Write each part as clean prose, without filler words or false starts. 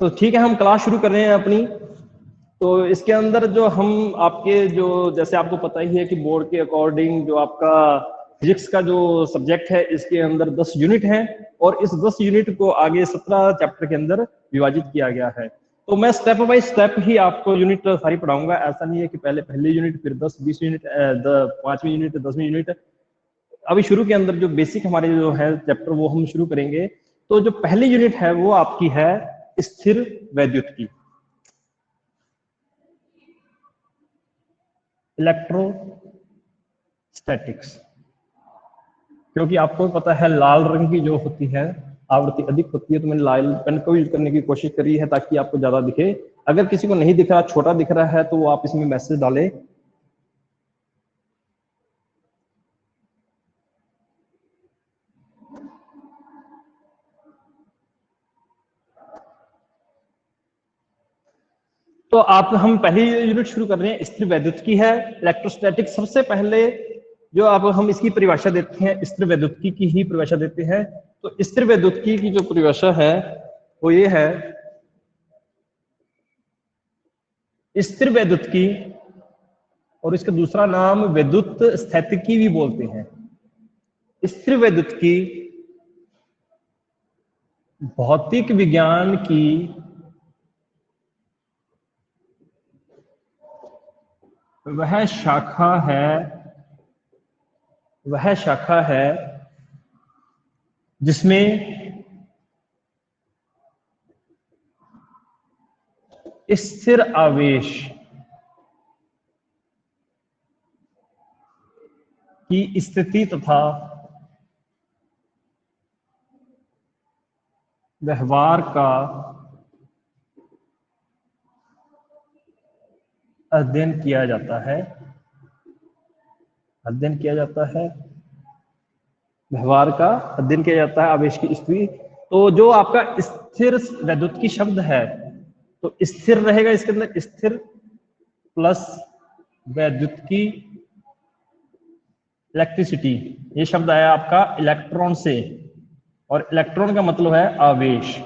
तो ठीक है, हम क्लास शुरू कर रहे हैं अपनी। तो इसके अंदर जो हम आपके जो जैसे आपको पता ही है कि बोर्ड के अकॉर्डिंग जो आपका फिजिक्स का जो सब्जेक्ट है इसके अंदर 10 यूनिट हैं और इस 10 यूनिट को आगे 17 चैप्टर के अंदर विभाजित किया गया है। तो मैं स्टेप बाय स्टेप ही आपको यूनिट सारी पढ़ाऊंगा। ऐसा नहीं है कि पहले यूनिट फिर 10-20 यूनिट 5वीं यूनिट 10वीं यूनिट। अभी शुरू के अंदर जो बेसिक हमारे जो है चैप्टर वो हम शुरू करेंगे। तो जो पहली यूनिट है वो आपकी है स्थिर वैद्युत की, इलेक्ट्रोस्टैटिक्स। क्योंकि आपको पता है लाल रंग की जो होती है आवृत्ति अधिक होती है, तो मैंने लाल पेन को यूज करने की कोशिश करी है ताकि आपको ज्यादा दिखे। अगर किसी को नहीं दिख रहा, छोटा दिख रहा है, तो वो आप इसमें मैसेज डालें। तो हम पहली यूनिट शुरू कर रहे हैं, स्थिर वैद्युत की है, इलेक्ट्रोस्टैटिक। सबसे पहले जो अब हम इसकी परिभाषा देते हैं, स्थिर वैद्युतिकी की ही परिभाषा देते हैं। तो स्थिर वैद्युतिकी की जो परिभाषा है वो ये है, स्थिर वैद्युतिकी और इसका दूसरा नाम वैद्युत स्थैतिकी भी बोलते हैं। स्थिर वैद्युतिकी भौतिक विज्ञान की वह शाखा है जिसमें स्थिर आवेश की स्थिति तथा व्यवहार का अध्ययन किया जाता है। व्यवहार का अध्ययन किया जाता है, आवेश की स्थिति। तो जो आपका स्थिर वैद्युतिकी शब्द है, तो स्थिर रहेगा इसके अंदर, स्थिर प्लस वैद्युतिकी इलेक्ट्रिसिटी, ये शब्द आया आपका इलेक्ट्रॉन से, और इलेक्ट्रॉन का मतलब है आवेश।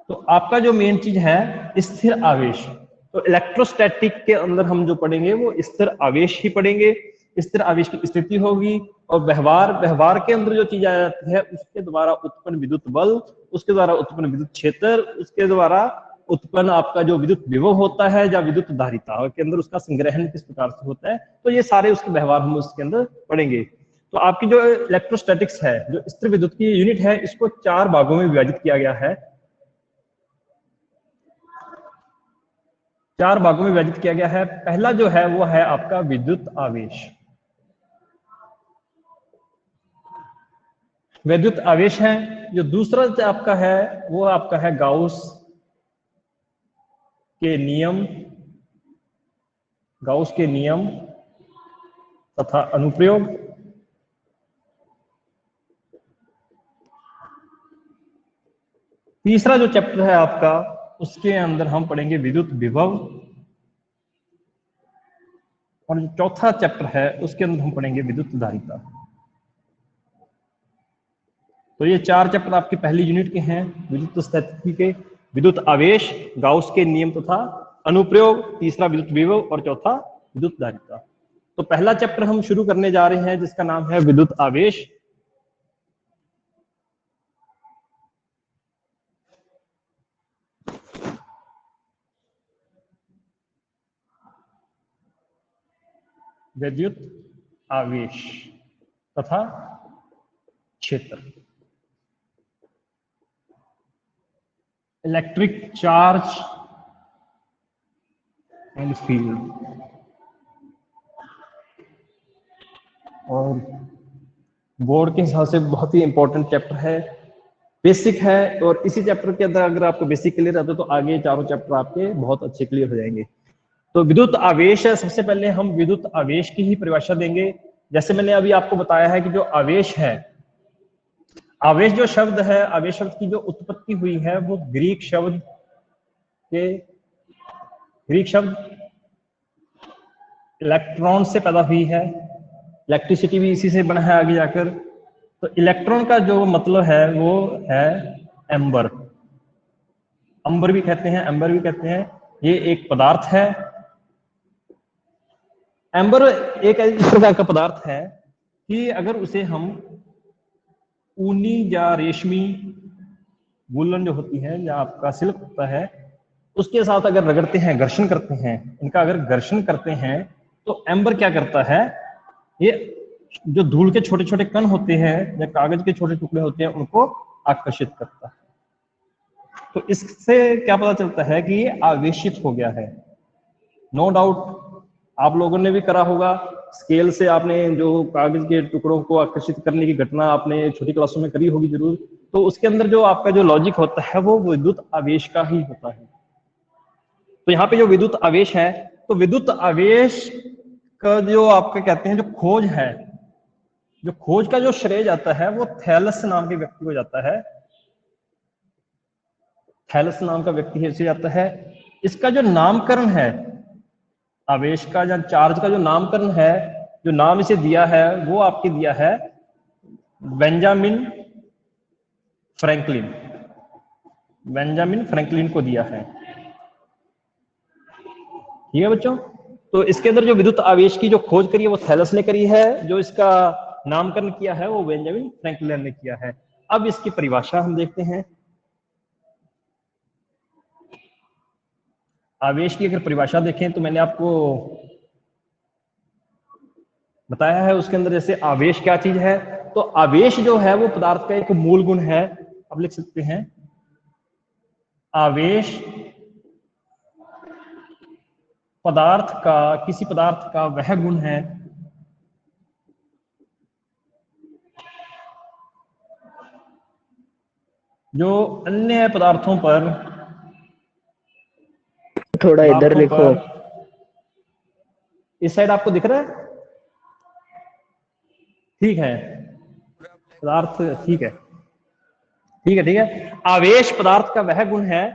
तो आपका जो मेन चीज है स्थिर आवेश। तो इलेक्ट्रोस्टैटिक के अंदर हम जो पढ़ेंगे वो स्थिर आवेश ही पढ़ेंगे। स्थिर आवेश की स्थिति होगी और व्यवहार के अंदर जो चीज आ जाती है उसके द्वारा उत्पन्न विद्युत बल, उसके द्वारा उत्पन्न विद्युत क्षेत्र, उसके द्वारा उत्पन्न आपका जो विद्युत विभव होता है या विद्युत धारिता के अंदर उसका संग्रहण किस प्रकार से होता है, तो ये सारे उसके व्यवहार हम उसके अंदर पढ़ेंगे। तो आपकी जो इलेक्ट्रोस्टैटिक्स है, जो स्थिर विद्युत की यूनिट है, इसको 4 भागों में विभाजित किया गया है। 4 भागों में विभाजित किया गया है। पहला जो है वो है आपका विद्युत आवेश। वैद्युत आवेश है। जो दूसरा आपका है वो आपका है गाउस के नियम तथा अनुप्रयोग। तीसरा जो चैप्टर है आपका, उसके अंदर हम पढ़ेंगे विद्युत विभव, और जो चौथा चैप्टर है उसके अंदर हम पढ़ेंगे विद्युत धारिता। तो ये 4 चैप्टर आपकी पहली यूनिट के हैं, विद्युत स्थिति के, विद्युत आवेश, गाउस के नियम तथा अनुप्रयोग, तीसरा विद्युत विभव और चौथा विद्युत धारिता। तो पहला चैप्टर हम शुरू करने जा रहे हैं जिसका नाम है विद्युत आवेश। विद्युत आवेश तथा क्षेत्र, इलेक्ट्रिक चार्ज एंड फील्ड। और बोर्ड के हिसाब से बहुत ही इंपॉर्टेंट चैप्टर है, बेसिक है। और इसी चैप्टर के अंदर अगर आपको बेसिक क्लियर रहता है तो आगे चारों चैप्टर आपके बहुत अच्छे क्लियर हो जाएंगे। तो विद्युत आवेश है। सबसे पहले हम विद्युत आवेश की ही परिभाषा देंगे। जैसे मैंने अभी आपको बताया है कि जो आवेश है, आवेश जो शब्द है, आवेश शब्द की जो उत्पत्ति हुई है वो ग्रीक शब्द इलेक्ट्रॉन से पैदा हुई है। इलेक्ट्रिसिटी भी इसी से बना है आगे जाकर। तो इलेक्ट्रॉन का जो मतलब है वो है एम्बर, अंबर भी कहते हैं, एम्बर भी कहते हैं। ये एक पदार्थ है। एम्बर एक इस प्रकार का पदार्थ है कि अगर उसे हम ऊनी या रेशमी वूलन जो होती है या आपका सिल्क होता है उसके साथ अगर रगड़ते हैं, घर्षण करते हैं, इनका अगर घर्षण करते हैं तो एम्बर क्या करता है, ये जो धूल के छोटे छोटे कण होते हैं या कागज के छोटे टुकड़े होते हैं उनको आकर्षित करता है। तो इससे क्या पता चलता है कि ये आवेशित हो गया है। नो डाउट आप लोगों ने भी करा होगा, स्केल से आपने जो कागज के टुकड़ों को आकर्षित करने की घटना आपने छोटी क्लासों में करी होगी जरूर। तो उसके अंदर जो आपका जो लॉजिक होता है वो विद्युत आवेश का ही होता है। तो यहाँ पे जो विद्युत आवेश है, तो विद्युत आवेश का जो आपका कहते हैं जो खोज है, जो खोज का जो श्रेय जाता है वो थैलस नाम के व्यक्ति को जाता है। थैलस नाम का व्यक्ति से जाता है। इसका जो नामकरण है आवेश का या चार्ज का जो नामकरण है, जो नाम इसे दिया है वो आपके दिया है बेंजामिन फ्रैंकलिन। बेंजामिन फ्रैंकलिन को दिया है। ठीक है बच्चों। तो इसके अंदर जो विद्युत आवेश की जो खोज करी है वो थैलस ने करी है, जो इसका नामकरण किया है वो बेंजामिन फ्रैंकलिन ने किया है। अब इसकी परिभाषा हम देखते हैं। आवेश की अगर परिभाषा देखें तो मैंने आपको बताया है उसके अंदर जैसे आवेश क्या चीज है। तो आवेश जो है वो पदार्थ का एक मूल गुण है। अब लिख सकते हैं आवेश पदार्थ का, किसी पदार्थ का वह गुण है जो अन्य पदार्थों पर, थोड़ा इधर लिखो। इस साइड आपको दिख रहा है? ठीक है, पदार्थ ठीक है, ठीक है, ठीक है। आवेश पदार्थ का वह गुण है,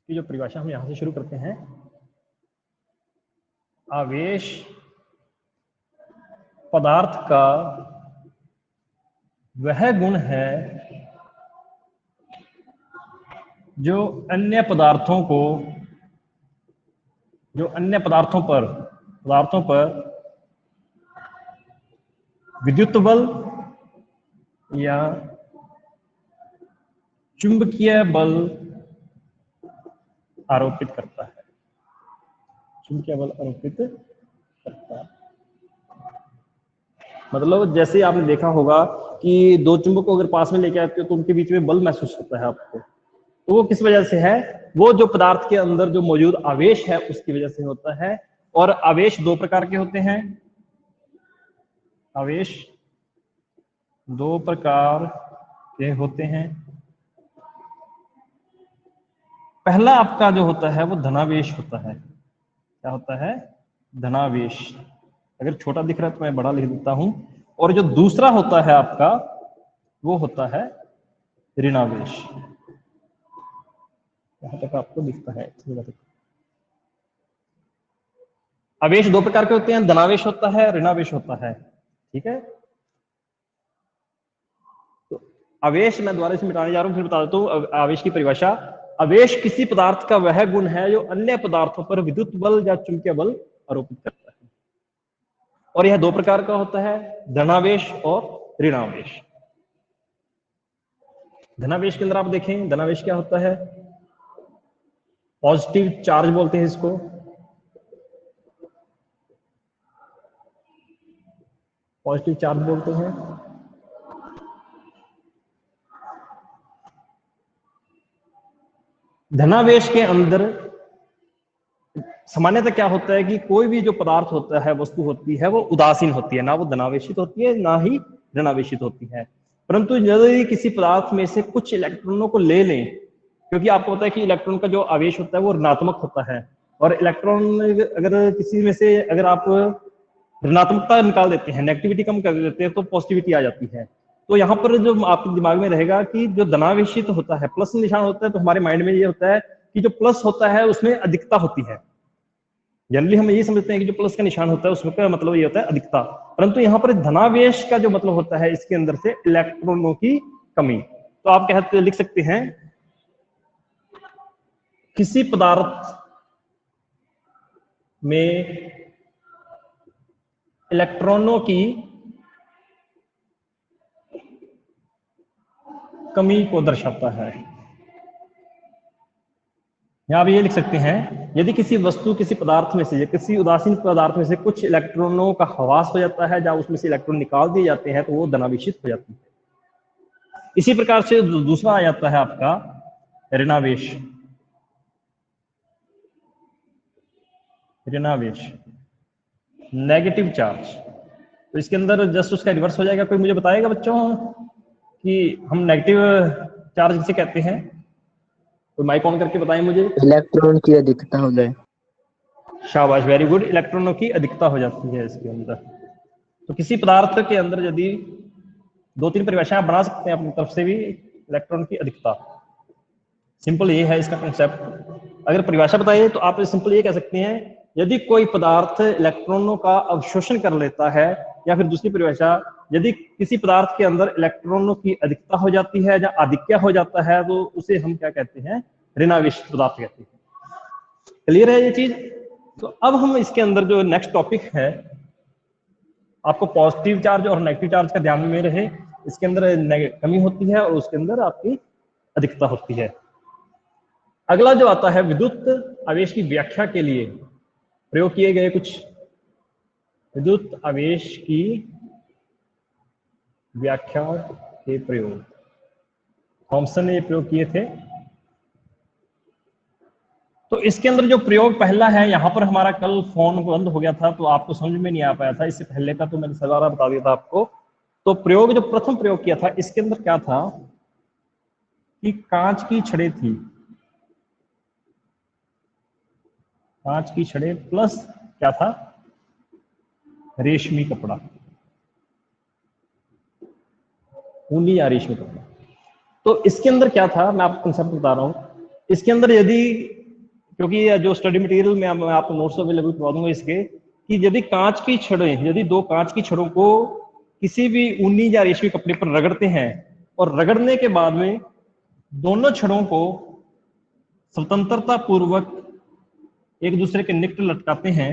की जो परिभाषा हम यहां से शुरू करते हैं। आवेश पदार्थ का वह गुण है जो अन्य पदार्थों को, जो अन्य पदार्थों पर विद्युत बल या चुंबकीय बल आरोपित करता है। चुंबकीय बल आरोपित करता है मतलब जैसे आपने देखा होगा कि दो चुंबक को अगर पास में लेके आते हो तो उनके बीच में बल महसूस होता है आपको। तो वो किस वजह से है? वो जो पदार्थ के अंदर जो मौजूद आवेश है उसकी वजह से होता है। और आवेश दो प्रकार के होते हैं। आवेश दो प्रकार के होते हैं। पहला आपका जो होता है वो धनावेश होता है। क्या होता है? धनावेश। अगर छोटा दिख रहा है तो मैं बड़ा लिख देता हूं। और जो दूसरा होता है आपका वो होता है ऋणावेश। यहां तक आपको दिखता है। आवेश दो प्रकार के होते हैं, धनावेश होता है, ऋणावेश होता है। ठीक है। तो आवेश मैं दोबारा से मिटाने जा रहा हूं, फिर बता देता हूं आवेश की परिभाषा। आवेश किसी पदार्थ का वह गुण है जो अन्य पदार्थों पर विद्युत बल या चुंबकीय बल आरोपित करता है। और यह दो प्रकार का होता है, धनावेश और ऋणावेश। धनावेश के अंदर आप देखें, धनावेश क्या होता है? पॉजिटिव चार्ज बोलते हैं इसको। पॉजिटिव चार्ज बोलते हैं। धनावेश के अंदर सामान्यतः क्या होता है कि कोई भी जो पदार्थ होता है, वस्तु होती है, वो उदासीन होती है, ना वो धनावेशित होती है ना ही ऋणावेशित होती है। परंतु यदि किसी पदार्थ में से कुछ इलेक्ट्रॉनों को ले लें, क्योंकि आपको पता है कि इलेक्ट्रॉन का जो आवेश होता है वो ऋणात्मक होता है, और इलेक्ट्रॉन अगर किसी में से अगर आप ऋणात्मकता निकाल देते हैं, नेगेटिविटी कम कर देते हैं, तो पॉजिटिविटी आ जाती है। तो यहाँ पर जो आपके दिमाग में रहेगा कि जो धनावेशित होता है, प्लस निशान होता है, तो हमारे माइंड में ये होता है कि जो प्लस होता है उसमें अधिकता होती है, जनरली हम यही समझते हैं कि जो प्लस का निशान होता है उसका मतलब ये होता है अधिकता, परंतु यहाँ पर धनावेश का जो मतलब होता है इसके अंदर से इलेक्ट्रॉनों की कमी। तो आप कहते लिख सकते हैं किसी पदार्थ में इलेक्ट्रॉनों की कमी को दर्शाता है। यहां आप ये लिख सकते हैं यदि किसी वस्तु किसी पदार्थ में से या किसी उदासीन पदार्थ में से कुछ इलेक्ट्रॉनों का ह्रास हो जाता है या उसमें से इलेक्ट्रॉन निकाल दिए जाते हैं तो वो धनावेशित हो जाती है। इसी प्रकार से दूसरा आ जाता है आपका ऋणावेश। ऋणावेश नेगेटिव चार्ज, तो इसके अंदर जस्ट उसका रिवर्स हो जाएगा। कोई मुझे बताएगा बच्चों कि हम नेगेटिव चार्ज किसे कहते हैं? तो माइक ऑन करके बताएं मुझे। इलेक्ट्रॉन की अधिकता हो जाए। शाबाश, वेरी गुड, इलेक्ट्रॉनों की अधिकता हो जाती है इसके अंदर। तो किसी पदार्थ के अंदर यदि 2-3 परिभाषाएं बना सकते हैं अपनी तरफ से भी, इलेक्ट्रॉन की अधिकता, सिंपल ये है इसका कंसेप्ट। अगर परिभाषा बताइए तो आप सिंपल ये कह सकते हैं यदि कोई पदार्थ इलेक्ट्रॉनों का अवशोषण कर लेता है, या फिर दूसरी परिभाषा यदि किसी पदार्थ के अंदर इलेक्ट्रॉनों की अधिकता हो जाती है या आधिक्य हो जाता है तो उसे हम क्या कहते हैं? ऋणावेश पदार्थ कहते हैं। क्लियर है ये चीज? तो अब हम इसके अंदर जो नेक्स्ट टॉपिक है, आपको पॉजिटिव चार्ज और नेगेटिव चार्ज का ध्यान में रहे। इसके अंदर कमी होती है और उसके अंदर आपकी अधिकता होती है। अगला जो आता है विद्युत आवेश की व्याख्या के लिए प्रयोग किए गए कुछ विद्युत आवेश की व्याख्या के प्रयोग, थॉमसन ने ये प्रयोग किए थे। तो इसके अंदर जो प्रयोग पहला है, यहां पर हमारा कल फोन बंद हो गया था तो आपको समझ में नहीं आ पाया था, इससे पहले का तो मैंने सारा बता दिया था आपको। तो प्रयोग जो प्रथम प्रयोग किया था इसके अंदर क्या था कि कांच की छड़ें थी, कांच की छड़ें प्लस क्या था? रेशमी कपड़ा, ऊनी या रेशमी कपड़ा। तो इसके अंदर क्या था, मैं आपको कंसेप्ट बता रहा हूं। इसके अंदर यदि, क्योंकि जो स्टडी मटेरियल में मैं आपको नोट्स अवेलेबल करवा दूंगा इसके, कि यदि कांच की छड़ें, यदि दो कांच की छड़ों को किसी भी ऊनी या रेशमी कपड़े पर रगड़ते हैं और रगड़ने के बाद में दोनों छड़ों को स्वतंत्रता पूर्वक एक दूसरे के निकट लटकाते हैं,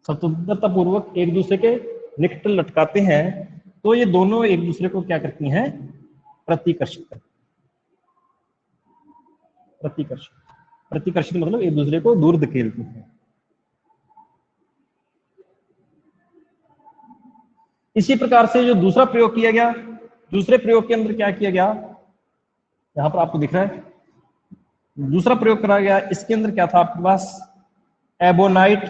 स्वतंत्रता पूर्वक एक दूसरे के निकट लटकाते हैं, तो ये दोनों एक दूसरे को क्या करती हैं? प्रतिकर्षित करती। प्रतिकर्षित, प्रतिकर्षित मतलब एक दूसरे को दूर धकेलती हैं। इसी प्रकार से जो दूसरा प्रयोग किया गया, दूसरे प्रयोग के अंदर क्या किया गया, यहां पर आपको दिख रहा है, दूसरा प्रयोग करा गया। इसके अंदर क्या था आपके पास? एबोनाइट,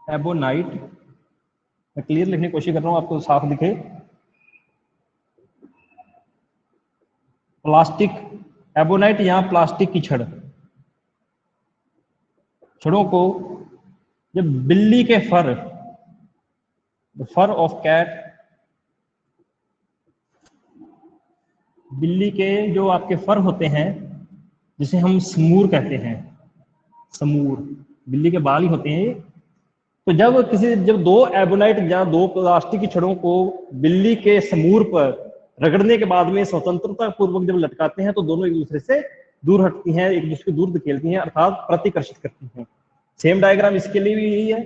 एबोनाइट, मैं क्लियर लिखने की कोशिश कर रहा हूं आपको साफ दिखे। प्लास्टिक, एबोनाइट, यहां प्लास्टिक की छड़, छड़ों को जब बिल्ली के फर, द फर ऑफ कैट, बिल्ली के जो आपके फर होते हैं जिसे हम समूर कहते हैं, समूर, बिल्ली के बाल ही होते हैं। तो जब दो एबोनाइट या दो प्लास्टिक की छड़ों को बिल्ली के समूर पर रगड़ने के बाद में स्वतंत्रता पूर्वक जब लटकाते हैं तो दोनों एक दूसरे से दूर हटती हैं, एक दूसरे को दूर धकेलती हैं, अर्थात प्रतिकर्षित करती हैं। सेम डायग्राम इसके लिए भी यही है,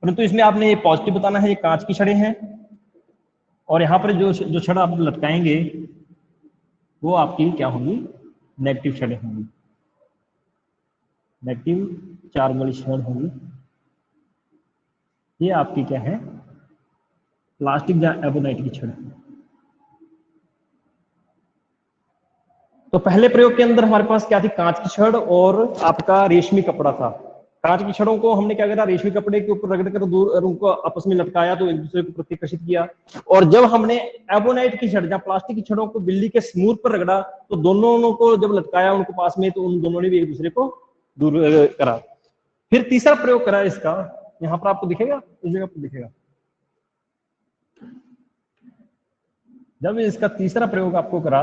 परंतु इसमें आपने ये पॉजिटिव बताना है, ये कांच की छड़ें हैं, और यहाँ पर जो छड़ आप लटकाएंगे वो आपकी क्या होंगी? नेगेटिव छड़ें होंगी, नेगेटिव चार्ज वाली छड़ होंगी। ये आपकी क्या है? प्लास्टिक या एबोनाइट की छड़। तो पहले प्रयोग के अंदर हमारे पास क्या थी? कांच की छड़ और आपका रेशमी कपड़ा था। कांच की छड़ों को हमने क्या करा? रेशमी कपड़े के ऊपर रगड़ कर दूर उनको आपस में लटकाया तो एक दूसरे को प्रतिकर्षित किया। और जब हमने एबोनाइट की छड़ या प्लास्टिक की छड़ों को बिल्ली के समूर पर रगड़ा तो दोनों को जब लटकाया उनको पास में तो उन दोनों ने भी एक दूसरे को दूर करा। फिर तीसरा प्रयोग करा इसका, यहां पर आपको दिखेगा, इस जगह पर दिखेगा, जब इसका तीसरा प्रयोग आपको करा,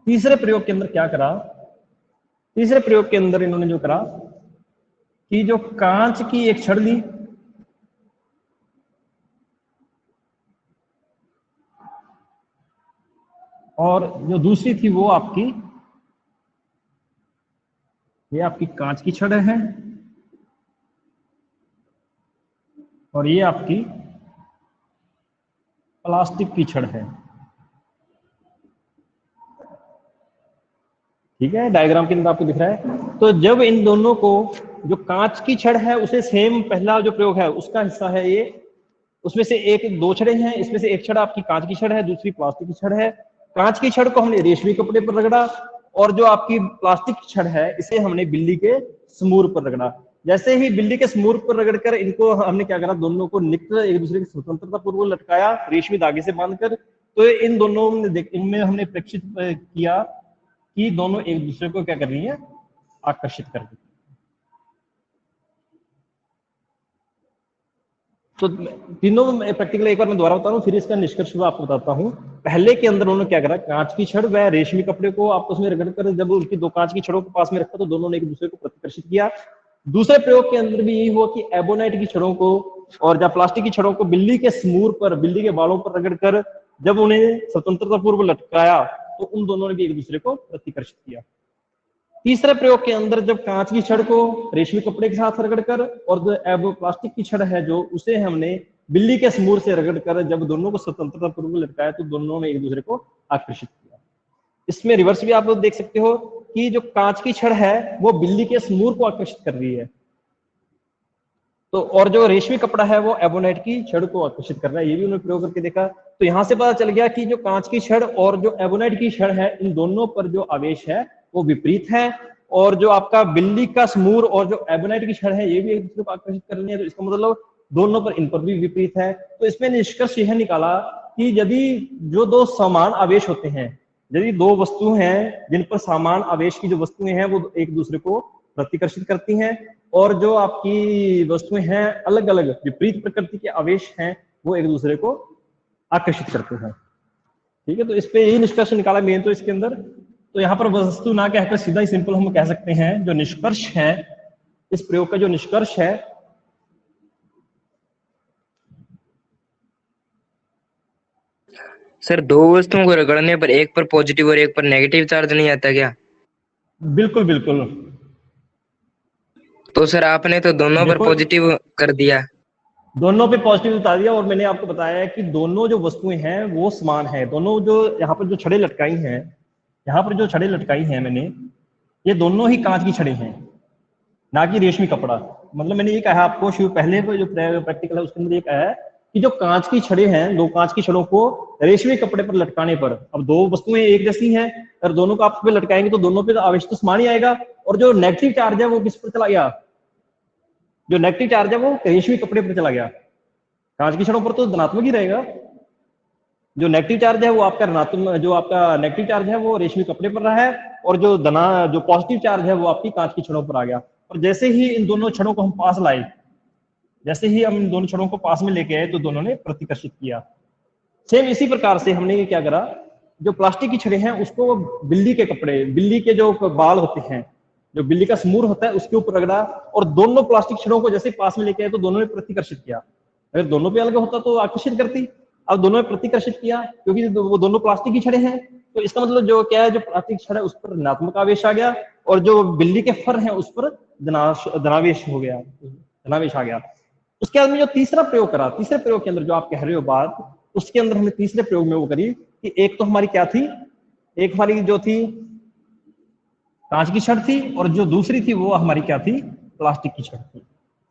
तीसरे प्रयोग के अंदर क्या करा, तीसरे प्रयोग के अंदर इन्होंने जो करा कि जो कांच की एक छड़ ली और जो दूसरी थी वो आपकी, ये आपकी कांच की छड़ है और ये आपकी प्लास्टिक की छड़ है। ठीक है, डायग्राम के अंदर आपको दिख रहा है। तो जब इन दोनों को, जो कांच की छड़ है उसे सेम पहला जो प्रयोग है उसका हिस्सा है ये, उसमें से एक दो छड़े हैं, इसमें से एक छड़ आपकी कांच की छड़ है, दूसरी प्लास्टिक की छड़ है। कांच की छड़ को हमने रेशमी कपड़े पर रगड़ा और जो आपकी प्लास्टिक की छड़ है इसे हमने बिल्ली के समूर पर रगड़ा। जैसे ही बिल्ली के समूर पर रगड़कर इनको हमने क्या करा, दोनों को निकट एक दूसरे की स्वतंत्रता पूर्वक लटकाया रेशमी धागे से बांधकर। तो इन दोनों इनमें हमने प्रेक्षित किया कि दोनों एक दूसरे को क्या कर रही है, आकर्षित कर रही है। तो तीनों प्रैक्टिकल एक बार मैं दोबारा बता रहा हूँ, फिर इसका निष्कर्ष आपको बताता हूँ। पहले के अंदर उन्होंने क्या करा, कांच की छड़ व रेशमी कपड़े को आपस में रगड़कर जब उनकी दो कांच की छड़ों को पास में रखा तो दोनों ने एक दूसरे को प्रतिकर्षित किया। दूसरे प्रयोग के अंदर भी यही हुआ कि एबोनाइट की छड़ों को और जब प्लास्टिक की छड़ों को बिल्ली के समूर पर, बिल्ली के बालों पर रगड़कर जब उन्हें स्वतंत्रता पूर्व लटकाया तो उन दोनों ने भी एक दूसरे को प्रतिकर्षित किया। तीसरे प्रयोग के अंदर जब कांच की छड़ को रेशमी कपड़े के साथ रगड़कर और जो प्लास्टिक की छड़ है जो उसे हमने बिल्ली के समूर से रगड़कर जब दोनों को स्वतंत्रता पूर्वक लटकाया तो दोनों ने एक दूसरे को आकर्षित किया। इसमें रिवर्स भी आप लोग देख सकते हो कि जो कांच की छड़ है वो बिल्ली के समूर को आकर्षित कर रही है, तो और जो रेशमी कपड़ा है वो एबोनाइट की छड़ को आकर्षित कर रहा है। ये भी उन्होंने प्रयोग करके देखा। तो यहां से पता चल गया कि जो कांच की छड़ और जो एबोनाइट की छड़ है इन दोनों पर जो आवेश है वो विपरीत है, और जो आपका बिल्ली का समूर और जो एबोनाइट की छड़ है ये भी एक दूसरे को आकर्षित कर रही है। तो इसका मतलब दोनों पर इन पर भी विपरीत है। तो इसमें निष्कर्ष यह निकाला कि यदि जो दो समान आवेश होते हैं, यदि दो वस्तु हैं जिन पर समान आवेश की जो वस्तुएं हैं वो एक दूसरे को प्रतिकर्षित करती हैं, और जो आपकी वस्तुएं हैं अलग अलग विपरीत प्रकृति के आवेश हैं वो एक दूसरे को आकर्षित करते हैं। ठीक है, तो इस पे यही निष्कर्ष निकाला मेन तो इसके अंदर। तो यहाँ पर वस्तु ना कहकर सीधा ही सिंपल हम कह सकते हैं जो निष्कर्ष है इस प्रयोग का, जो निष्कर्ष है सर, दो वस्तुओं को रगड़ने पर एक पर पॉजिटिव और एक पर नेगेटिव चार्ज नहीं आता क्या? बिल्कुल बिल्कुल। तो सर आपने तो दोनों पर पॉजिटिव कर दिया। दोनों पे पॉजिटिव बता दिया, और मैंने आपको बताया कि दोनों जो वस्तुएं हैं वो समान है। दोनों जो यहाँ पर जो छड़ें लटकाई हैं, यहाँ पर जो छड़ें लटकाई हैं मैंने, ये दोनों ही कांच की छड़ें हैं, ना कि रेशमी कपड़ा। मतलब मैंने ये कहा आपको शुरू पहले जो प्रैक्टिकल है उसके अंदर ये कहा है कि जो कांच की छड़ें हैं, दो कांच की छड़ों को रेशमी कपड़े पर लटकाने पर, अब दो वस्तुएं एक जैसी हैं और दोनों को आपस में लटकाएंगे तो दोनों पे आवेश तो समान ही आएगा, और जो नेगेटिव चार्ज है वो किस पर चला गया, जो नेगेटिव चार्ज है वो रेशमी कपड़े पर चला गया। कांच की छड़ों पर तो धनात्मक ही रहेगा, जो नेगेटिव चार्ज है वो आपका ऋणात्मक, जो आपका नेगेटिव चार्ज है वो रेशमी कपड़े पर रहा है, और जो पॉजिटिव चार्ज है वो आपकी कांच की छड़ों पर आ गया। और जैसे ही इन दोनों छड़ों को हम पास लाए, जैसे ही हम इन दोनों छड़ों को पास में लेके आए तो दोनों ने प्रतिकर्षित किया। सेम इसी प्रकार से हमने ये क्या करा, जो प्लास्टिक की छड़ें हैं उसको बिल्ली के कपड़े, बिल्ली के जो बाल होते हैं, जो बिल्ली का समूर होता है उसके ऊपर रगड़ा, और दोनों प्लास्टिक छड़ों को जैसे पास में लेके आए तो दोनों ने प्रतिकर्षित किया। अगर दोनों पे अलग होता तो आकर्षित करती, अब दोनों ने प्रतिकर्षित किया क्योंकि वो दोनों प्लास्टिक की छड़ें हैं। तो इसका मतलब जो क्या है, जो प्लास्टिक छड़ है उस पर ऋणात्मक आवेश आ गया, और जो बिल्ली के फर है उस पर धनावेश हो गया, धनावेश आ गया। उसके बाद में जो तीसरा प्रयोग करा, तीसरे प्रयोग के अंदर जो आप कह रहे हो बात, उसके अंदर हमने तीसरे प्रयोग में वो करी कि एक तो हमारी क्या थी, एक हमारी जो थी कांच की छड़ थी, और जो दूसरी थी वो हमारी क्या थी, प्लास्टिक की छड़ थी।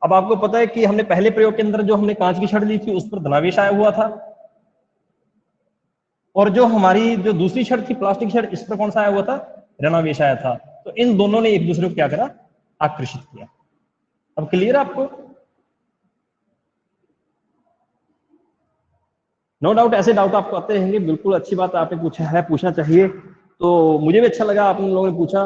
अब आपको पता है कि हमने पहले प्रयोग के अंदर जो हमने कांच की छड़ ली थी उस पर धनावेश आया हुआ था, और जो हमारी जो दूसरी छड़ थी प्लास्टिक छड़, इस पर कौन सा आया हुआ था, ऋणावेश आया था। तो इन दोनों ने एक दूसरे को क्या करा, आकर्षित किया। अब क्लियर है आपको? नो डाउट ऐसे डाउट आपको आते रहेंगे, बिल्कुल अच्छी बात आपने पूछा है, पूछना चाहिए। तो मुझे भी अच्छा लगा आप लोगों ने पूछा,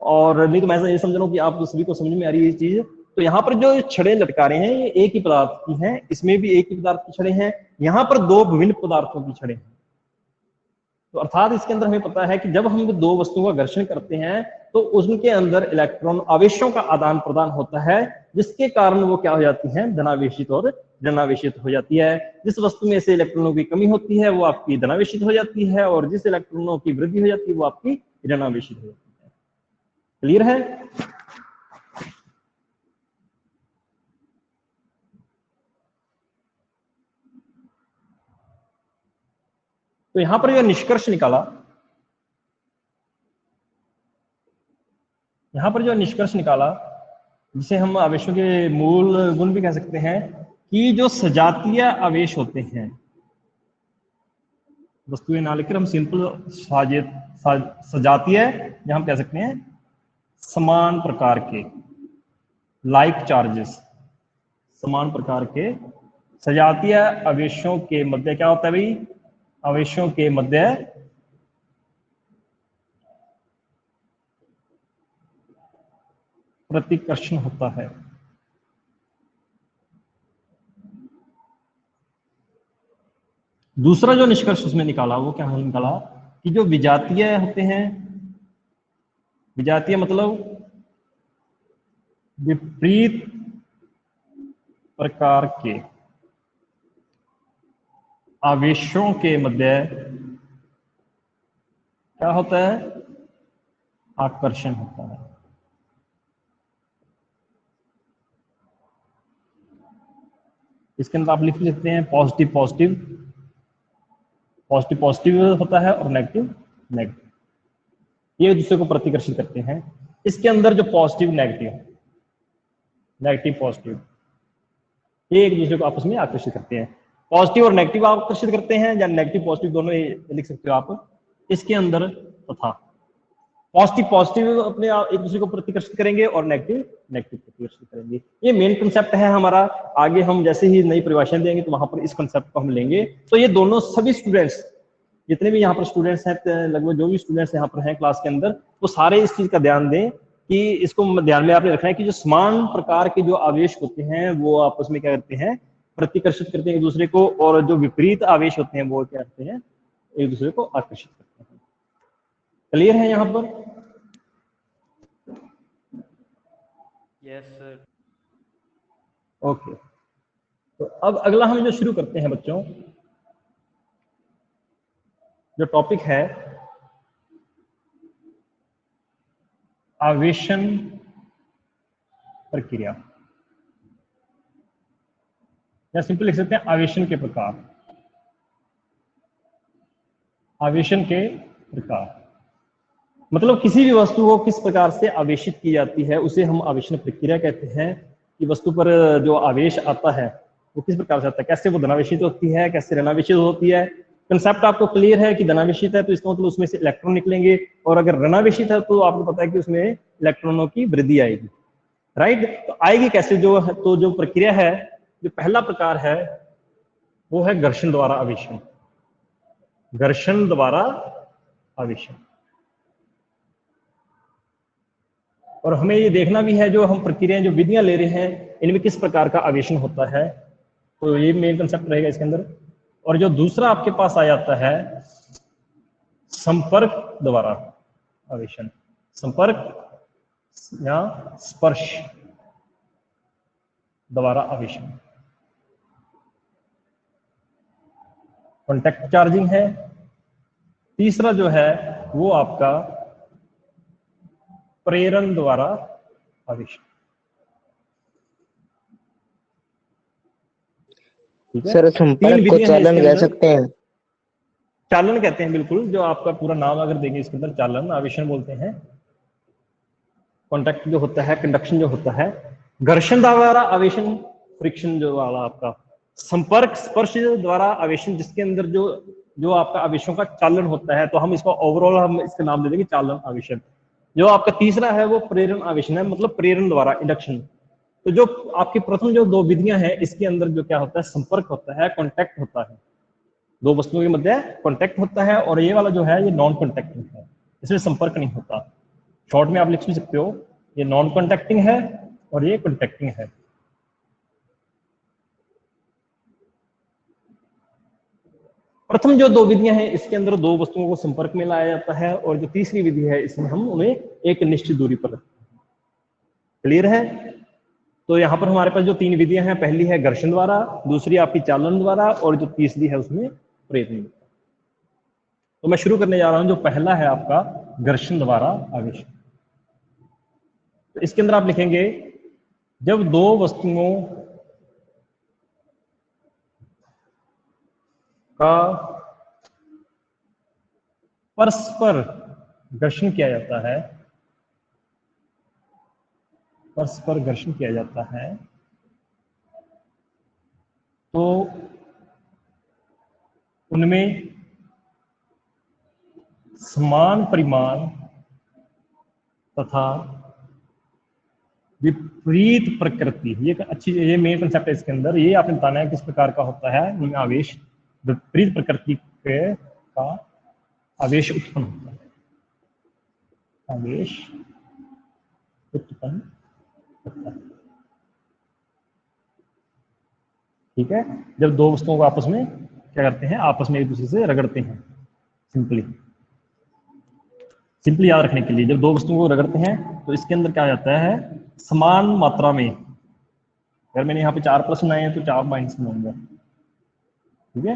और नहीं तो मैं ये समझ रहा हूँ कि आप सभी को समझ में आ रही है ये चीज। तो यहाँ पर जो छड़ें लटका रहे हैं ये एक ही पदार्थ की हैं, इसमें भी एक ही पदार्थ की छड़ें हैं, यहाँ पर दो विभिन्न पदार्थों की छड़ें हैं। तो अर्थात इसके अंदर हमें पता है कि जब हम दो वस्तुओं का घर्षण करते हैं तो उनके अंदर इलेक्ट्रॉन आवेशों का आदान प्रदान होता है, जिसके कारण वो क्या हो जाती हैं, धनावेशित और ऋणावेशित हो जाती है। जिस वस्तु में से इलेक्ट्रॉनों की कमी होती है वो आपकी धनावेशित हो जाती है, और जिस इलेक्ट्रॉनों की वृद्धि हो जाती है वो आपकी ऋणावेशित हो जाती है। क्लियर है? तो यहां पर यह निष्कर्ष निकाला, यहां पर जो निष्कर्ष निकाला, जिसे हम आवेशों के मूल गुण भी कह सकते हैं, कि जो सजातीय आवेश होते हैं, वस्तुएं ना लेकर हम सिंपल सजातीय, या हम कह सकते हैं समान प्रकार के, लाइक चार्जेस, समान प्रकार के सजातीय आवेशों के मध्य क्या होता है भाई, आवेशों के मध्य प्रतिकर्षण होता है। दूसरा जो निष्कर्ष उसमें निकाला वो क्या निकाला, कि जो विजातीय होते हैं, विजातीय मतलब विपरीत प्रकार के आवेशों के मध्य क्या होता है, आकर्षण होता है। इसके अंदर आप लिख सकते हैं पॉजिटिव पॉजिटिव, पॉजिटिव पॉजिटिव होता है और नेगेटिव नेगेटिव, ये एक दूसरे को प्रतिकर्षित करते हैं। इसके अंदर जो पॉजिटिव नेगेटिव, नेगेटिव पॉजिटिव, ये एक दूसरे को आपस में आकर्षित करते हैं। पॉजिटिव और नेगेटिव आकर्षित करते हैं, या नेगेटिव पॉजिटिव दोनों लिख सकते हो आप इसके अंदर, तथा पॉजिटिव पॉजिटिव अपने एक दूसरे को प्रतिकर्षित करेंगे और नेगेटिव नेगेटिव प्रतिकर्षित करेंगे। ये मेन कंसेप्ट है हमारा। आगे हम जैसे ही नई परिभाषा देंगे तो वहां पर इस कंसेप्ट को हम लेंगे। तो ये दोनों सभी स्टूडेंट्स, जितने भी यहाँ पर स्टूडेंट्स हैं, लगभग जो भी स्टूडेंट्स यहाँ पर हैं क्लास के अंदर, वो सारे इस चीज का ध्यान दें कि इसको ध्यान में आपने रखना है कि जो समान प्रकार के जो आवेश होते हैं वो आपस में क्या करते हैं, प्रतिकर्षित करते हैं एक दूसरे को, और जो विपरीत आवेश होते हैं वो क्या करते हैं, एक दूसरे को आकर्षित करते हैं। क्लियर है यहाँ पर? Yes sir. ओके, तो अब अगला हम जो शुरू करते हैं बच्चों, जो टॉपिक है आवेशन प्रक्रिया, या सिंपल लिख सकते हैं आवेशन के प्रकार। आवेशन के प्रकार मतलब किसी भी वस्तु को किस प्रकार से आवेशित की जाती है उसे हम आवेशन प्रक्रिया कहते हैं। कि वस्तु पर जो आवेश आता है वो किस प्रकार से आता है, कैसे वो धनावेशित होती है, कैसे ऋणावेशित होती है। कंसेप्ट आपको क्लियर है कि धनावेशित है तो इसका मतलब उसमें से इलेक्ट्रॉन निकलेंगे, और अगर ऋणावेशित है तो आपको पता है कि उसमें इलेक्ट्रॉनों की वृद्धि आएगी। राइट, तो आएगी कैसे, जो है तो जो प्रक्रिया है, जो पहला प्रकार है वो है घर्षण द्वारा आवेशन। घर्षण द्वारा आवेशन, और हमें ये देखना भी है जो हम प्रक्रियाएं जो विधियां ले रहे हैं इनमें किस प्रकार का आवेशन होता है। तो ये मेन कंसेप्ट रहेगा इसके अंदर। और जो दूसरा आपके पास आ जाता है संपर्क द्वारा आवेशन, संपर्क या स्पर्श द्वारा आवेशन, कॉन्टैक्ट चार्जिंग है। तीसरा जो है वो आपका प्रेरण द्वारा आवेशन। ठीक है, सर संपर्क को चालन कह सकते हैं। चालन कहते हैं, बिल्कुल। जो आपका पूरा नाम अगर देंगे इसके अंदर, चालन आवेशन बोलते हैं। कॉन्टैक्ट जो होता है, कंडक्शन जो होता है। घर्षण द्वारा आवेशन, फ्रिक्शन जो वाला आपका। संपर्क स्पर्श द्वारा आवेशन, जिसके अंदर जो जो आपका आवेशों का चालन होता है, तो हम इसको ओवरऑल हम इसका नाम दे देंगे चालन आवेशन। जो आपका तीसरा है वो प्रेरण आवेशन है, मतलब प्रेरण द्वारा इंडक्शन। तो जो आपकी प्रथम जो दो विधियां हैं इसके अंदर जो क्या होता है, संपर्क होता है, कॉन्टैक्ट होता है, दो वस्तुओं के मध्य कॉन्टैक्ट होता है। और ये वाला जो है ये नॉन कॉन्टैक्टिंग है, इसमें संपर्क नहीं होता। शॉर्ट में आप लिख भी सकते हो, ये नॉन कॉन्टैक्टिंग है और ये कॉन्टैक्टिंग है। प्रथम जो दो विधियां हैं इसके अंदर दो वस्तुओं को संपर्क में लाया जाता है, और जो तीसरी विधि है इसमें हम उन्हें एक निश्चित दूरी पर रखते हैं। क्लियर है? तो यहाँ पर हमारे पास जो तीन विधियां हैं, पहली है घर्षण द्वारा, दूसरी आपकी चालन द्वारा, और जो तीसरी है उसमें प्रयत्न। तो मैं शुरू करने जा रहा हूं। जो पहला है आपका घर्षण द्वारा आवेश। तो इसके अंदर आप लिखेंगे जब दो वस्तुओं का परस्पर घर्षण किया जाता है, परस्पर घर्षण किया जाता है, तो उनमें समान परिमाण तथा विपरीत प्रकृति, ये मेन कंसेप्ट है इसके अंदर। ये आपने बताना है किस प्रकार का होता है उनमें आवेश, विपरीत प्रकृति का आवेश उत्पन्न होता है, आवेश उत्पन्न होता है। ठीक है? जब दो वस्तुओं को आपस में क्या करते हैं, आपस में एक दूसरे से रगड़ते हैं। सिंपली याद रखने के लिए, जब दो वस्तुओं को रगड़ते हैं तो इसके अंदर क्या जाता है, समान मात्रा में। अगर मैंने यहाँ पे 4 प्रश्न आए हैं तो 4 माइनस में होंगे। ठीक है?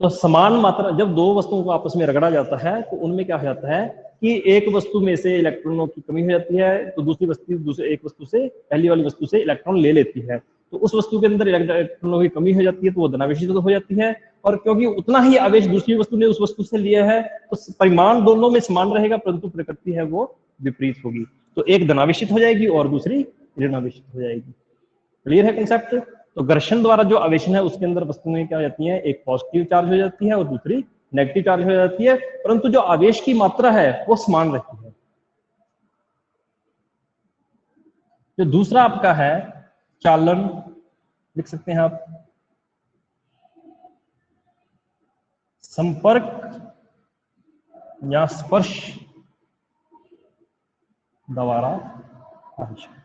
तो समान मात्रा, जब दो वस्तुओं को आपस में रगड़ा जाता है तो उनमें क्या हो जाता है कि एक वस्तु में से इलेक्ट्रॉनों की कमी हो जाती है, तो दूसरी वस्तु एक वस्तु से, पहली वाली वस्तु से इलेक्ट्रॉन ले लेती है। तो उस वस्तु के अंदर इलेक्ट्रॉनों की कमी हो जाती है, तो वो धनावेशित हो जाती है। और क्योंकि उतना ही आवेश दूसरी वस्तु ने उस वस्तु से लिया है, तो परिमाण दोनों में समान रहेगा, परंतु प्रकृति है वो विपरीत होगी। तो एक धनावेशित हो जाएगी और दूसरी ऋणावेशित हो जाएगी। क्लियर है कंसेप्ट? तो घर्षण द्वारा जो आवेशन है उसके अंदर वस्तुएं क्या हो जाती हैं, एक पॉजिटिव चार्ज हो जाती है और दूसरी नेगेटिव चार्ज हो जाती है, परंतु जो आवेश की मात्रा है वो समान रहती है। जो दूसरा आपका है चालन, लिख सकते हैं आप, संपर्क या स्पर्श द्वारा आवेशन।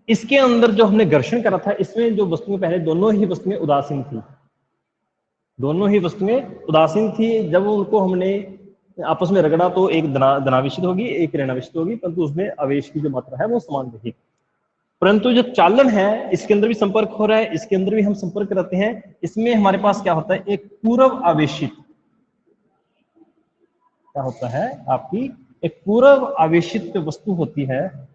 इसके अंदर जो हमने घर्षण करा था, इसमें जो वस्तुएं पहले दोनों ही वस्तुएं उदासीन थी, दोनों ही वस्तुएं उदासीन थी। जब उनको हमने आपस में रगड़ा तो एक धनावेशित होगी, एक ऋणावेशित होगी, परंतु उसमें आवेश की जो मात्रा है वो समान रहेगी। परंतु जो चालन है इसके अंदर भी संपर्क हो रहा है, इसके अंदर भी हम संपर्क कराते हैं। इसमें हमारे पास क्या होता है, एक पूर्व आवेशित, क्या होता है आपकी एक पूर्व आवेशित वस्तु होती है,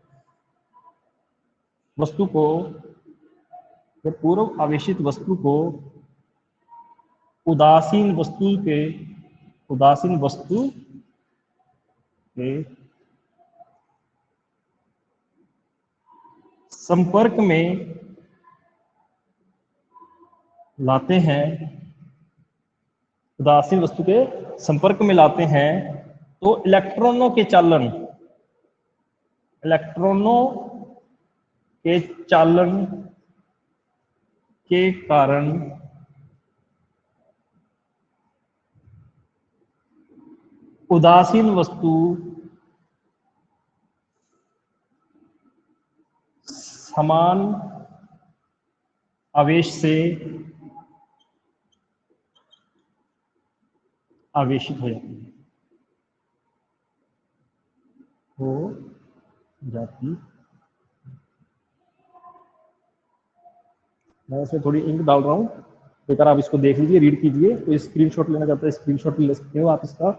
वस्तु को, पूर्व आवेशित वस्तु को उदासीन वस्तु के संपर्क में लाते हैं, उदासीन वस्तु के संपर्क में लाते हैं, तो इलेक्ट्रॉनों के चालन, इलेक्ट्रॉनों के चालन के कारण उदासीन वस्तु समान आवेश से आवेशित हो जाती है, हो जाती। मैं इसमें थोड़ी इंक डाल रहा हूँ, एक बार आप इसको देख लीजिए, रीड कीजिए। तो स्क्रीनशॉट लेना चाहता है स्क्रीनशॉट ले सकते हो आप इसका।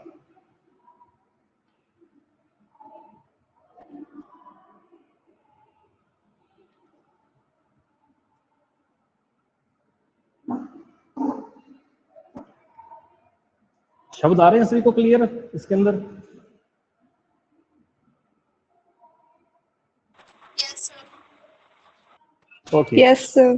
शब्द आ रहे हैं सभी को क्लियर इसके अंदर? Okay, yes sir.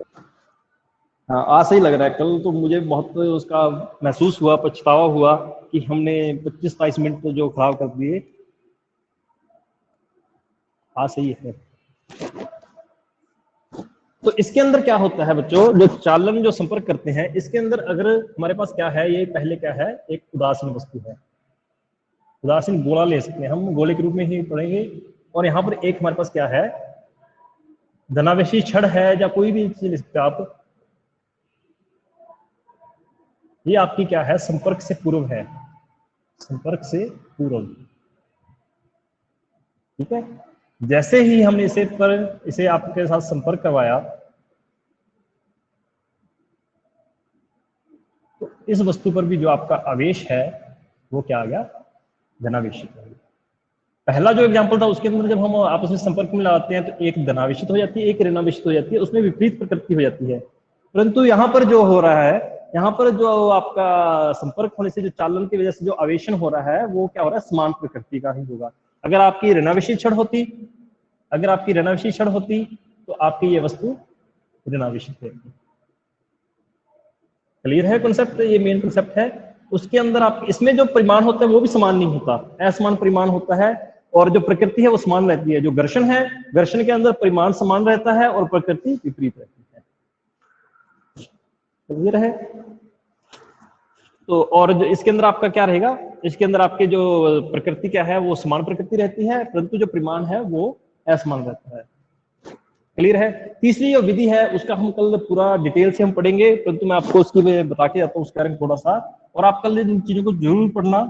हाँ, आज सही लग रहा है। कल तो मुझे बहुत उसका महसूस हुआ, पछतावा हुआ कि हमने 25-22 मिनट तो जो खराब कर दिए। आज सही है। तो इसके अंदर क्या होता है बच्चों, जो चालन जो संपर्क करते हैं, इसके अंदर अगर हमारे पास क्या है, ये पहले क्या है, एक उदासीन वस्तु है, उदासीन गोला ले सकते हैं हम, गोले के रूप में ही पढ़ेंगे। और यहाँ पर एक हमारे पास क्या है, धनावेशी छड़ है या कोई भी चीज लिख सकते हैं आप। ये आपकी क्या है, संपर्क से पूर्व है, संपर्क से पूर्व। ठीक है, जैसे ही हमने इसे आपके साथ संपर्क करवाया तो इस वस्तु पर भी जो आपका आवेश है वो क्या आ गया, धनावेशित हो गया। पहला जो एग्जांपल था उसके अंदर जब हम आपस में संपर्क में लाते हैं तो एक धनावेशित हो जाती है, एक ऋणावेशित हो जाती है, उसमें विपरीत प्रकृति हो जाती है। परंतु यहाँ पर जो हो रहा है, यहाँ पर जो आपका संपर्क होने से जो चालन की वजह से जो आवेशन हो रहा है वो क्या हो रहा है, समान प्रकृति का ही होगा। अगर आपकी ऋणावेशित छड़ होती, अगर आपकी ऋणावेशित छड़ होती तो आपकी ये वस्तु ऋणावेशित होती। क्लियर है कॉन्सेप्ट, ये मेन कॉन्सेप्ट है। उसके अंदर आप इसमें जो परिमाण होता है वो भी समान नहीं होता, असमान परिमाण होता है, और जो प्रकृति है वो समान रहती है। जो घर्षण है, घर्षण के अंदर परिमाण समान रहता है और प्रकृति विपरीत रहती है। क्लियर है। तो और जो इसके अंदर आपका क्या रहेगा, इसके अंदर आपके जो प्रकृति क्या है वो समान प्रकृति रहती है, परंतु जो परिमाण है वो असमान रहता है। क्लियर है। तीसरी जो विधि है उसका हम कल पूरा डिटेल से हम पढ़ेंगे, परंतु मैं आपको उसकी बता के जाता हूँ उसके बारे में थोड़ा सा, और आप कल इन चीजों को जरूर पढ़ना।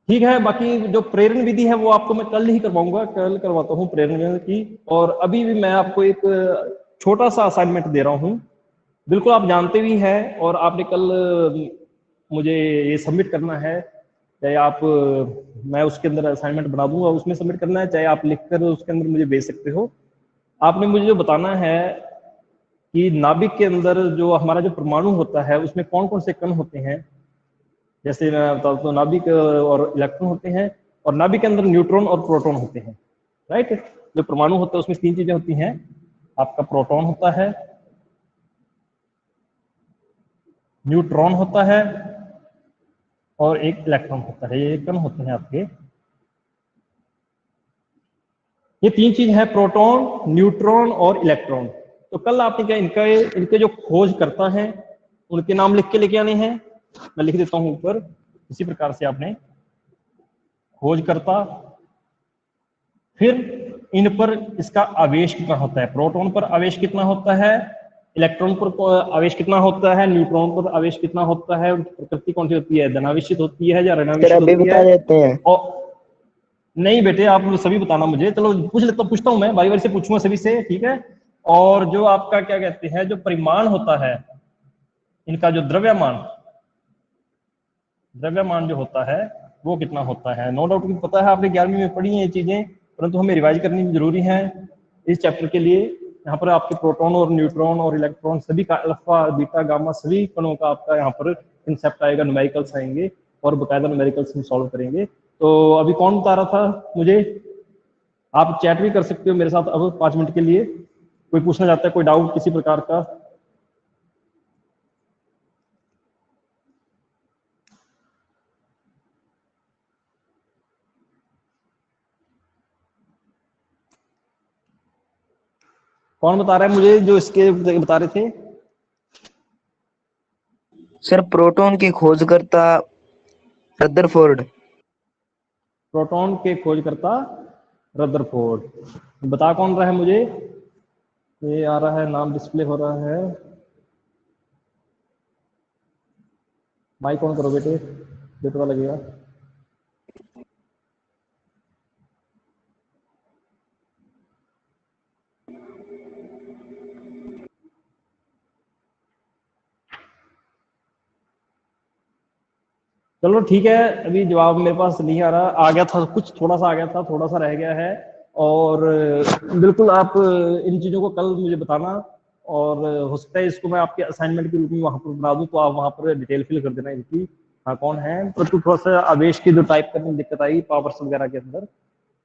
ठीक है। बाकी जो प्रेरण विधि है वो आपको मैं कल ही करवाऊंगा, कल करवाता हूँ प्रेरण की। और अभी भी मैं आपको एक छोटा सा असाइनमेंट दे रहा हूँ, बिल्कुल आप जानते भी हैं, और आपने कल मुझे ये सबमिट करना है, चाहे आप मैं उसके अंदर असाइनमेंट बना दूंगा, उसमें सबमिट करना है, चाहे आप लिखकर उसके अंदर मुझे भेज सकते हो। आपने मुझे जो बताना है कि नाभिक के अंदर जो हमारा जो परमाणु होता है उसमें कौन कौन से कण होते हैं। जैसे मैं बताता हूँ, नाभिक और इलेक्ट्रॉन होते हैं, और नाभिक के अंदर न्यूट्रॉन और प्रोटॉन होते हैं। राइट। जो परमाणु होता है उसमें तीन चीजें होती हैं, आपका प्रोटॉन होता है, न्यूट्रॉन होता है, और एक इलेक्ट्रॉन होता है। ये कण होते हैं आपके, ये तीन चीज है, प्रोटॉन, न्यूट्रॉन और इलेक्ट्रॉन। तो कल आपने क्या इनके जो खोज करता है उनके नाम लिख के लेके आने हैं। मैं लिख देता हूं ऊपर, इसी प्रकार से आपने खोज करता, फिर इन पर इसका आवेश कितना होता है, प्रोटॉन पर आवेश कितना होता है, इलेक्ट्रॉन पर आवेश कितना होता है, न्यूट्रॉन पर आवेश कितना होता है, उनकी प्रकृति कौन सी होती है, धनावेशित होती है या ऋणावेशित होती है। बता देते हैं। और नहीं बेटे, आप सभी बताना मुझे, चलो पूछ लेता, पूछता हूं मैं, बारी बारी से पूछूंगा सभी से। ठीक है। और जो आपका क्या कहते हैं, जो परिमाण होता है इनका, जो द्रव्यमान जो होता है वो कितना होता है। नो डाउट पता है, आपने 11वीं में पढ़ी है ये चीजें, परंतु हमें रिवाइज करनी जरूरी है इस चैप्टर के लिए। यहाँ पर आपके प्रोटॉन और न्यूट्रॉन और इलेक्ट्रॉन सभी का, अल्फा बीटा गामा सभी कणों का आपका यहाँ पर कंसेप्ट आएगा, न्यूमेरिकल्स आएंगे, और बकायदा न्यूमेरिकल्स हम सॉल्व करेंगे। तो अभी कौन बता रहा था मुझे, आप चैट भी कर सकते हो मेरे साथ अब 5 मिनट के लिए। कोई पूछना चाहता है, कोई डाउट किसी प्रकार का। कौन बता रहा है मुझे, जो इसके बता रहे थे। सर प्रोटॉन के खोजकर्ता रदरफोर्ड। प्रोटॉन के खोजकर्ता रदरफोर्ड। बता कौन रहा है मुझे, ये आ रहा है नाम, डिस्प्ले हो रहा है। माइक ऑन करो बेटे, ये पता लगेगा। चलो ठीक है, अभी जवाब मेरे पास नहीं आ रहा, आ गया था कुछ, थोड़ा सा आ गया था, थोड़ा सा रह गया है। और बिल्कुल आप इन चीज़ों को कल मुझे बताना, और हो सकता है इसको मैं आपके असाइनमेंट के रूप में वहाँ पर बना दूँ, तो आप वहाँ पर डिटेल फिल कर देना इनकी, हाँ कौन है। परंतु थोड़ा सा आवेश की जो टाइप करने में दिक्कत आई पावर्स वगैरह के अंदर।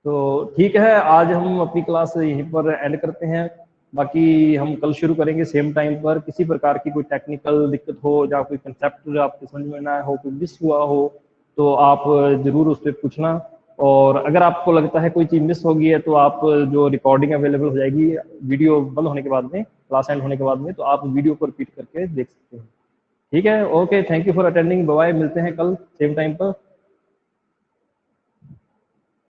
तो ठीक है, आज हम अपनी क्लास यहीं पर एंड करते हैं। बाकी हम कल शुरू करेंगे सेम टाइम पर। किसी प्रकार की कोई टेक्निकल दिक्कत हो या कोई कंसेप्ट आपको समझ में ना आया हो, कोई मिस हुआ हो, तो आप जरूर उस पर पूछना। और अगर आपको लगता है कोई चीज़ मिस हो गई है तो आप जो रिकॉर्डिंग अवेलेबल हो जाएगी वीडियो बंद होने के बाद में, क्लास एंड होने के बाद में, तो आप वीडियो को रिपीट करके देख सकते हैं। ठीक है, okay, thank you for attending, bye, मिलते हैं कल सेम टाइम पर।